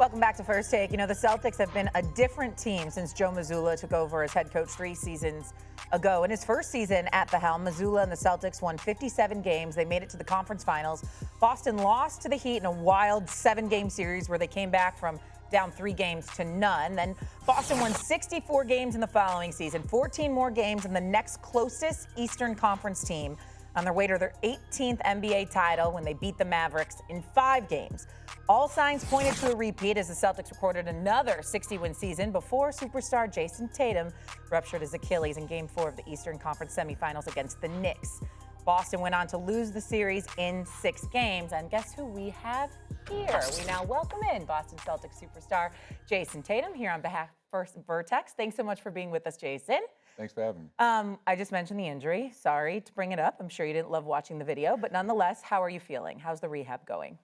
Welcome back to First Take. You know, the Celtics have been a different team since Joe Mazzulla took over as head coach 3 seasons ago. In his first season at the helm, Mazzulla and the Celtics won 57 games. They made it to the conference finals. Boston lost to the Heat in a wild 7-game series where they came back from down 3 games to none. Then Boston won 64 games in the following season, 14 more games than the next closest Eastern Conference team, on their way to their 18th NBA title when they beat the Mavericks in 5 games. All signs pointed to a repeat as the Celtics recorded another 60-win season before superstar Jayson Tatum ruptured his Achilles in Game 4 of the Eastern Conference semifinals against the Knicks. Boston went on to lose the series in 6 games, and guess who we have here? We now welcome in Boston Celtics superstar Jayson Tatum here on behalf of Vertex. Thanks so much for being with us, Jayson. Thanks for having me. I just mentioned the injury. Sorry to bring it up. I'm sure you didn't love watching the video, but nonetheless, how are you feeling? How's the rehab going?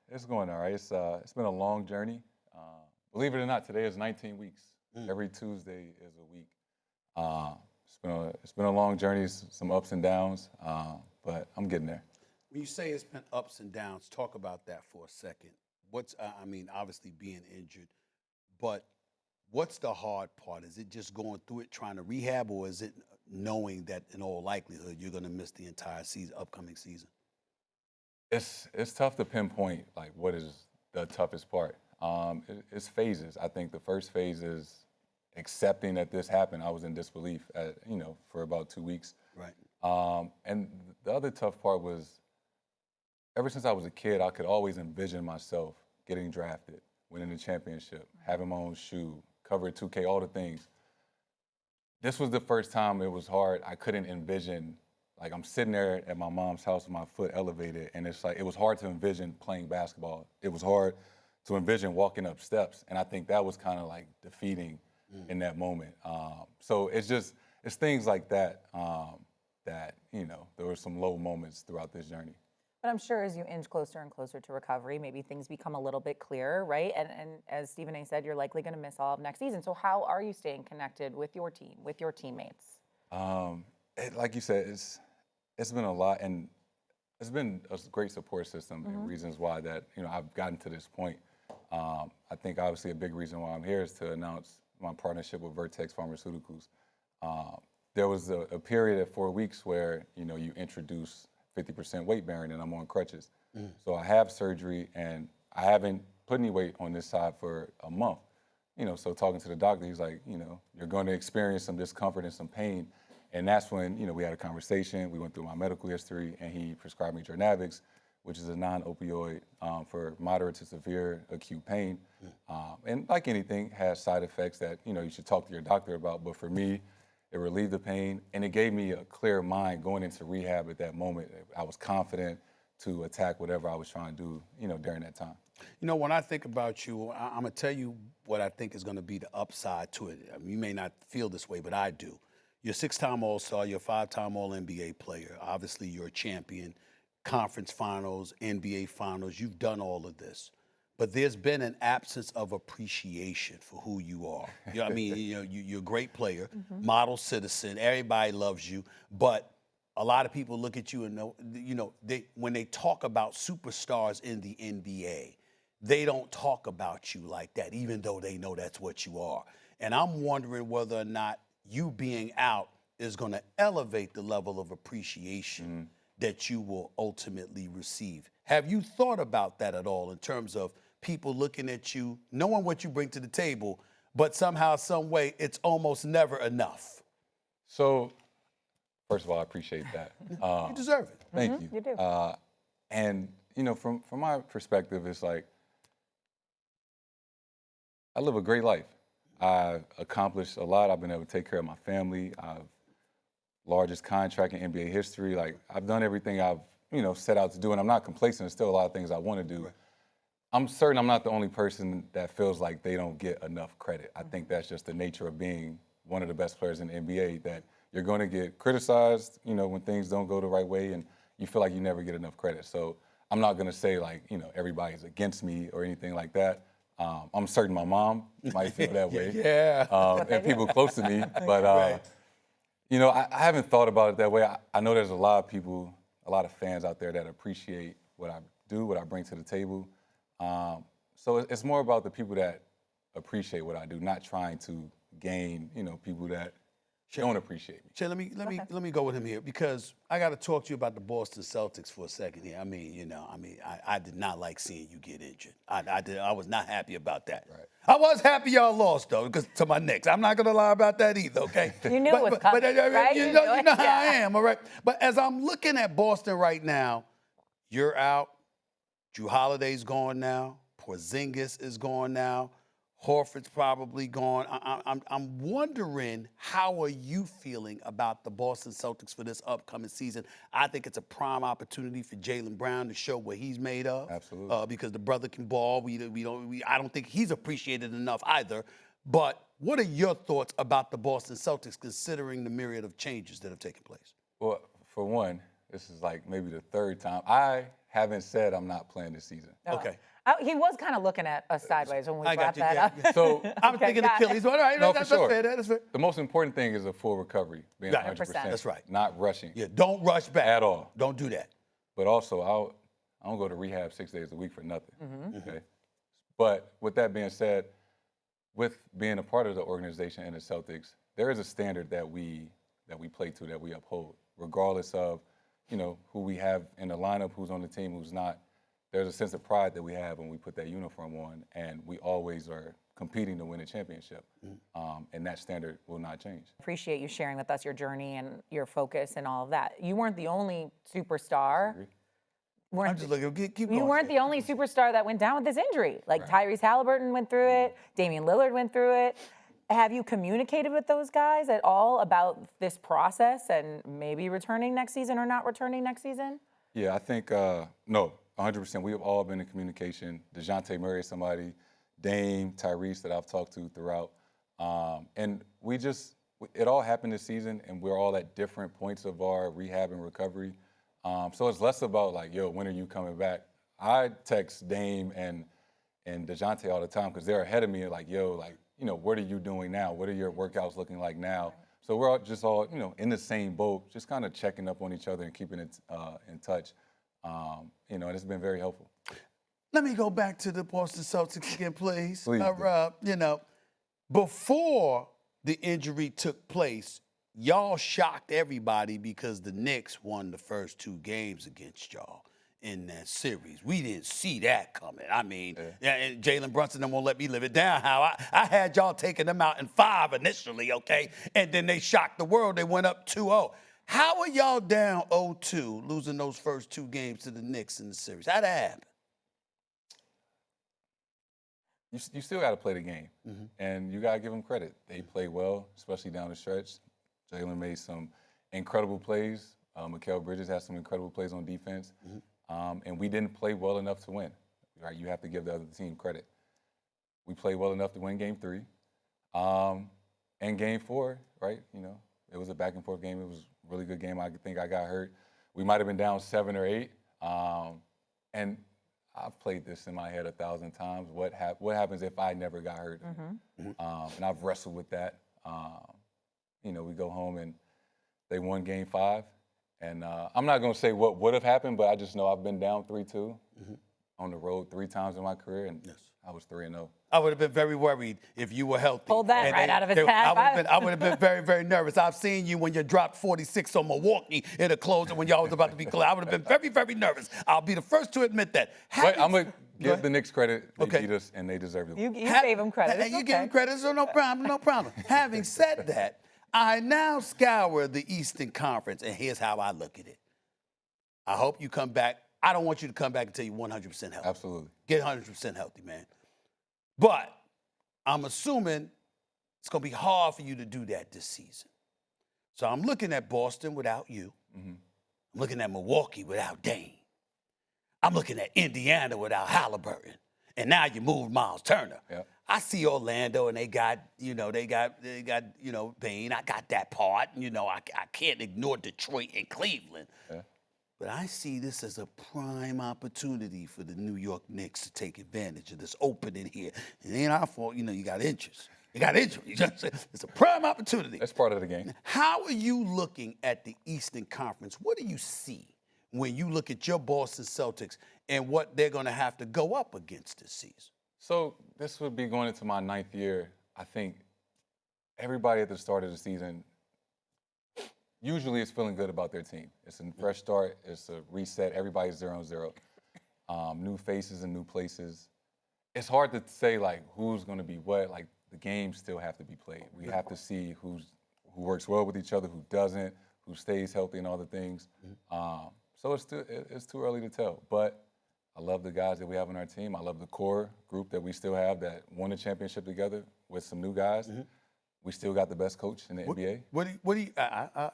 It's going all right. It's been a long journey. Believe it or not, today is 19 weeks. Every Tuesday is a week. It's been a long journey, some ups and downs, but I'm getting there. When you say it's been ups and downs, talk about that for a second. Obviously being injured, but what's the hard part? Is it just going through it, trying to rehab, or is it knowing that in all likelihood you're going to miss the entire upcoming season? It's tough to pinpoint like what is the toughest part. It's phases. I think the first phase is accepting that this happened. I was in disbelief, for about 2 weeks. Right. And the other tough part was, ever since I was a kid, I could always envision myself getting drafted, winning the championship, having my own shoe, cover 2K, all the things. This was the first time it was hard. I couldn't envision. Like, I'm sitting there at my mom's house with my foot elevated, and it's like, it was hard to envision playing basketball. It was hard to envision walking up steps, and I think that was kind of like defeating in that moment. So it's things like that that, there were some low moments throughout this journey. But I'm sure as you inch closer and closer to recovery, maybe things become a little bit clearer, right? And as Stephen A. said, you're likely going to miss all of next season. So how are you staying connected with your team, with your teammates? Like you said, it's been a lot, and it's been a great support system and reasons why that, I've gotten to this point. I think obviously a big reason why I'm here is to announce my partnership with Vertex Pharmaceuticals. There was a period of 4 weeks where, you introduce 50% weight bearing, and I'm on crutches. So I have surgery, and I haven't put any weight on this side for a month. So talking to the doctor, he's like, you're going to experience some discomfort and some pain. And that's when, we had a conversation. We went through my medical history, and he prescribed me Jornavix, which is a non-opioid for moderate to severe acute pain. And like anything, has side effects that, you should talk to your doctor about. But for me, it relieved the pain, and it gave me a clear mind going into rehab at that moment. I was confident to attack whatever I was trying to do, during that time. When I think about you, I'm going to tell you what I think is going to be the upside to it. I mean, you may not feel this way, but I do. You're a 6-time All-Star, you're a 5-time All-NBA player. Obviously, you're a champion, conference finals, NBA finals. You've done all of this. But there's been an absence of appreciation for who you are. You're a great player, model citizen. Everybody loves you. But a lot of people look at you and know, when they talk about superstars in the NBA, they don't talk about you like that, even though they know that's what you are. And I'm wondering whether or not you being out is going to elevate the level of appreciation that you will ultimately receive. Have you thought about that at all in terms of people looking at you, knowing what you bring to the table, but somehow, some way, it's almost never enough? So, first of all, I appreciate that. You deserve it. Thank you. You do. And, from my perspective, it's like, I live a great life. I've accomplished a lot. I've been able to take care of my family. I've largest contract in NBA history. Like, I've done everything I've, set out to do, and I'm not complacent. There's still a lot of things I want to do. Right. I'm certain I'm not the only person that feels like they don't get enough credit. I think that's just the nature of being one of the best players in the NBA, that you're going to get criticized, when things don't go the right way, and you feel like you never get enough credit. So I'm not going to say, like, everybody's against me or anything like that. I'm certain my mom might feel that way. And people close to me. But, I haven't thought about it that way. I know there's a lot of people, a lot of fans out there that appreciate what I do, what I bring to the table. So it's more about the people that appreciate what I do, not trying to gain, people that don't appreciate me. Shay, let me go with him here because I got to talk to you about the Boston Celtics for a second here. I did not like seeing you get injured. I was not happy about that. Right. I was happy y'all lost though, because to my Knicks. I'm not gonna lie about that either. Okay. You knew it was coming, right? You know how I am, all right. But as I'm looking at Boston right now, you're out. Drew Holiday's gone now. Porzingis is gone now. Horford's probably gone. I'm wondering, how are you feeling about the Boston Celtics for this upcoming season? I think it's a prime opportunity for Jaylen Brown to show what he's made of. Absolutely. Because the brother can ball. I don't think he's appreciated enough either. But what are your thoughts about the Boston Celtics, considering the myriad of changes that have taken place? Well, for one, this is like maybe the third time. I haven't said I'm not playing this season. Oh. Okay. He was kind of looking at us sideways when we brought that up. So I'm thinking Achilles. All right, No, that's for sure. fair. That's fair. The most important thing is a full recovery, being Right. 100%. That's right. Not rushing. Yeah, don't rush back. At all. Don't do that. But also, I don't go to rehab 6 days a week for nothing. Okay. But with that being said, with being a part of the organization and the Celtics, there is a standard that we play to, that we uphold, regardless of, who we have in the lineup, who's on the team, who's not. There's a sense of pride that we have when we put that uniform on, and we always are competing to win a championship. And that standard will not change. Appreciate you sharing with us your journey and your focus and all of that. You weren't the only superstar. I'm just looking. Keep going. You weren't the only superstar that went down with this injury. Like Tyrese Haliburton went through it. Damian Lillard went through it. Have you communicated with those guys at all about this process and maybe returning next season or not returning next season? Yeah, I think, no, 100%. We have all been in communication. DeJounte Murray is somebody, Dame, Tyrese that I've talked to throughout. And it all happened this season, and we're all at different points of our rehab and recovery. So it's less about like, yo, when are you coming back? I text Dame and DeJounte all the time because they're ahead of me, like, yo, like, what are you doing now? What are your workouts looking like now? So we're all in the same boat, just kind of checking up on each other and keeping it in touch. And it's been very helpful. Let me go back to the Boston Celtics again, please. Please. Before the injury took place, y'all shocked everybody because the Knicks won the first 2 games against y'all in that series. We didn't see that coming. And Jalen Brunson won't let me live it down. How I had y'all taking them out in 5 initially, okay? And then they shocked the world. They went up 2-0. How are y'all down 0-2, losing those first 2 games to the Knicks in the series? How'd that happen? You still got to play the game, and you got to give them credit. They played well, especially down the stretch. Jaylen made some incredible plays. Mikal Bridges had some incredible plays on defense. And we didn't play well enough to win, right? You have to give the other team credit. We played well enough to win Game 3. And Game 4, right? It was a back and forth game. It was a really good game. I think I got hurt. We might have been down 7 or 8. And I've played this in my head 1,000 times. What happens if I never got hurt? And I've wrestled with that. We go home and they won Game 5. And I'm not going to say what would have happened, but I just know I've been down 3-2 on the road 3 times in my career, and I was 3-0. I would have been very worried if you were healthy. Pulled that right out of his hat. I would have been very, very nervous. I've seen you when you dropped 46 on Milwaukee in a closer when y'all was about to be closed. I would have been very, very nervous. I'll be the first to admit that. But I'm going to give the Knicks credit. They beat us, and they deserve it. You gave them credit. You gave them credit, so no problem. Having said that, I now scour the Eastern Conference, and here's how I look at it. I hope you come back. I don't want you to come back until you're 100% healthy. Absolutely. Get 100% healthy, man. But I'm assuming it's going to be hard for you to do that this season. So I'm looking at Boston without you. I'm looking at Milwaukee without Dame. I'm looking at Indiana without Haliburton. And now you moved Miles Turner. Yep. I see Orlando and they got Bane. I got that part. I can't ignore Detroit and Cleveland. Yeah. But I see this as a prime opportunity for the New York Knicks to take advantage of this opening here. It ain't our fault, you got injuries. It's a prime opportunity. That's part of the game. How are you looking at the Eastern Conference? What do you see when you look at your Boston Celtics and what they're going to have to go up against this season? So this would be going into my 9th year. I think everybody at the start of the season usually is feeling good about their team. It's a fresh start. It's a reset. Everybody's 0-0. New faces and new places. It's hard to say, like, who's going to be what. Like, the games still have to be played. We have to see who works well with each other, who doesn't, who stays healthy and all the things. So it's too early to tell. But I love the guys that we have on our team. I love the core group that we still have that won a championship together with some new guys. We still got the best coach in the NBA.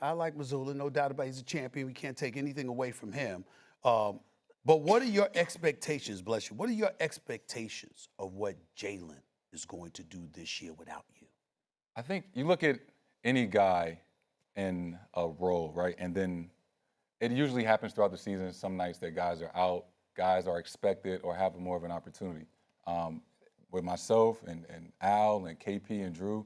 I like Mazzulla, no doubt about it. He's a champion. We can't take anything away from him. But what are your expectations, bless you? What are your expectations of what Jaylen is going to do this year without you? I think you look at any guy in a role, right? And then it usually happens throughout the season. Some nights that guys are out, guys are expected or have more of an opportunity. With myself and Al and KP and Drew,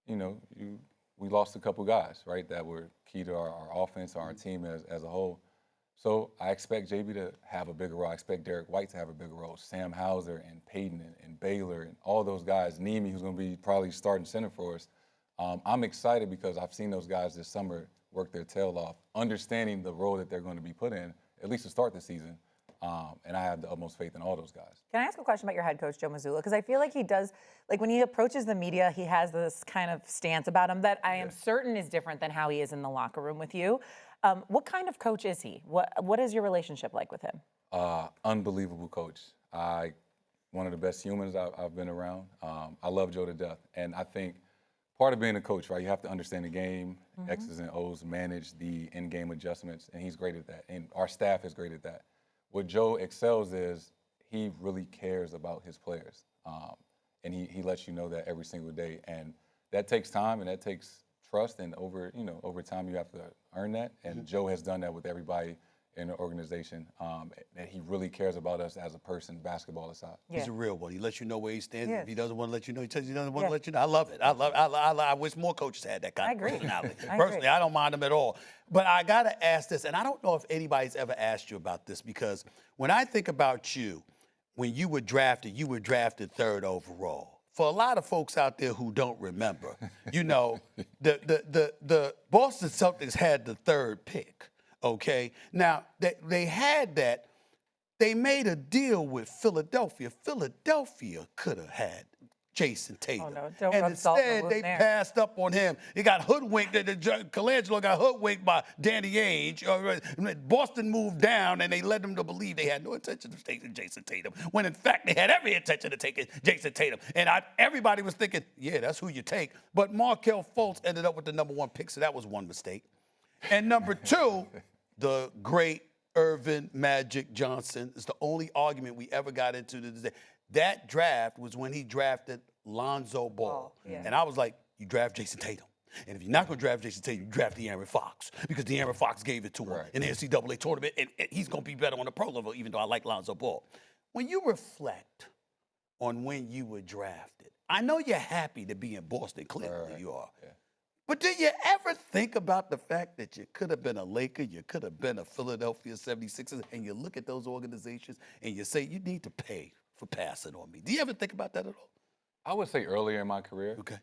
we lost a couple guys, right, that were key to our offense, our team as a whole. So I expect JB to have a bigger role. I expect Derek White to have a bigger role. Sam Hauser and Peyton and Baylor and all those guys. Nemi, who's going to be probably starting center for us. I'm excited because I've seen those guys this summer work their tail off, understanding the role that they're going to be put in, at least to start the season. And I have the utmost faith in all those guys. Can I ask a question about your head coach, Joe Mazzulla? Because I feel like he does, like when he approaches the media, he has this kind of stance about him that I am certain is different than how he is in the locker room with you. What kind of coach is he? What is your relationship like with him? Unbelievable coach. One of the best humans I've been around. I love Joe to death. And I think part of being a coach, right, you have to understand the game, X's and O's, manage the in-game adjustments, and he's great at that. And our staff is great at that. What Joe excels is he really cares about his players. And he lets you know that every single day. And that takes time and that takes trust, and over time you have to earn that. And Joe has done that with everybody in the organization. That he really cares about us as a person, basketball aside. Yeah. He's a real one. He lets you know where he stands. Yes. If he doesn't want to let you know, he tells you he doesn't want to let you know. I love it. I wish more coaches had that kind of personality. Personally, I don't mind him at all. But I got to ask this, and I don't know if anybody's ever asked you about this, because when I think about you, when you were drafted 3rd overall. For a lot of folks out there who don't remember, the Boston Celtics had the 3rd pick, okay? Now, they had that. They made a deal with Philadelphia. Philadelphia could have had Jayson Tatum. Oh, no, don't and rub salt in the instead, wound they there. passed up on him. He got hoodwinked. Colangelo got hoodwinked by Danny Ainge. Boston moved down, and they led them to believe they had no intention of taking Jayson Tatum, when in fact they had every intention of taking Jayson Tatum. And everybody was thinking, yeah, that's who you take. But Markelle Fultz ended up with the #1 pick, so that was one mistake. And number 2, the great Irvin Magic Johnson is the only argument we ever got into to this day. That draft was when he drafted Lonzo Ball. And I was like, you draft Jayson Tatum. And if you're not going to draft Jayson Tatum, you draft De'Aaron Fox, because De'Aaron Fox gave it to him in the NCAA tournament, and he's going to be better on the pro level, even though I like Lonzo Ball. When you reflect on when you were drafted, I know you're happy to be in Boston, clearly you are. Yeah. But did you ever think about the fact that you could have been a Laker, you could have been a Philadelphia 76ers, and you look at those organizations and you say, you need to pay for passing on me? Do you ever think about that at all? I would say earlier in my career. Okay.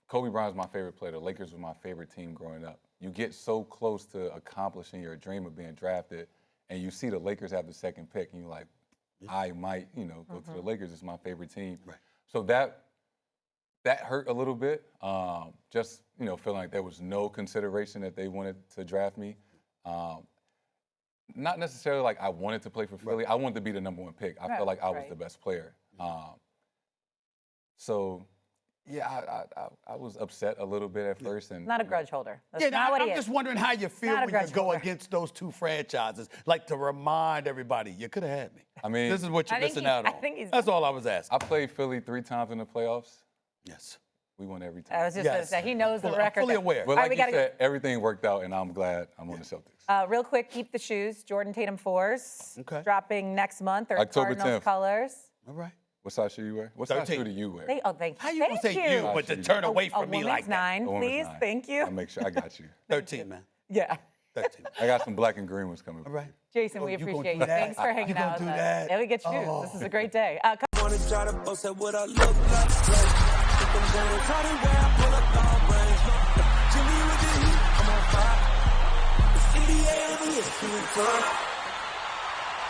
Kobe Bryant's my favorite player. The Lakers were my favorite team growing up. You get so close to accomplishing your dream of being drafted, and you see the Lakers have the 2nd pick, and you're like, I might, go to the Lakers. It's my favorite team. Right. So that hurt a little bit. Just, feeling like there was no consideration that they wanted to draft me. Not necessarily like I wanted to play for Philly. Right. I wanted to be the #1 pick. I felt like I was the best player. So, yeah, I was upset a little bit at first. And not a grudge holder. That's not what he is. I'm just wondering how you feel when you go against those 2 franchises, like to remind everybody, you could have had me. I mean, this is what you're missing out on. That's all I was asking. I played Philly 3 times in the playoffs. Yes. We won every time. I was just going to say, he knows the record. I'm fully aware. But like you said, everything worked out, and I'm glad I'm on the Celtics. Real quick, keep the shoes. Jordan Tatum 4s. Okay. Dropping next month. Or October Cardinals 10th. colors. All right. What size shoe you wear? What size shoe do you wear? Thank you. How you going to say you, but to turn away from me like that? A woman's 9, please. Thank you. I'll make sure I got you. 13, man. Yeah. That team. I got some black and green ones coming. All right. Jason, Oh, we you gonna appreciate do you. that? Thanks for hanging You gonna out do with us. that? Yeah, we get you. Oh. This is a great day. Wanna try to bust up what I look like. Think I'm going party where I pull up long range. Jimmy with the heat, I'm on fire. It's NBA over here,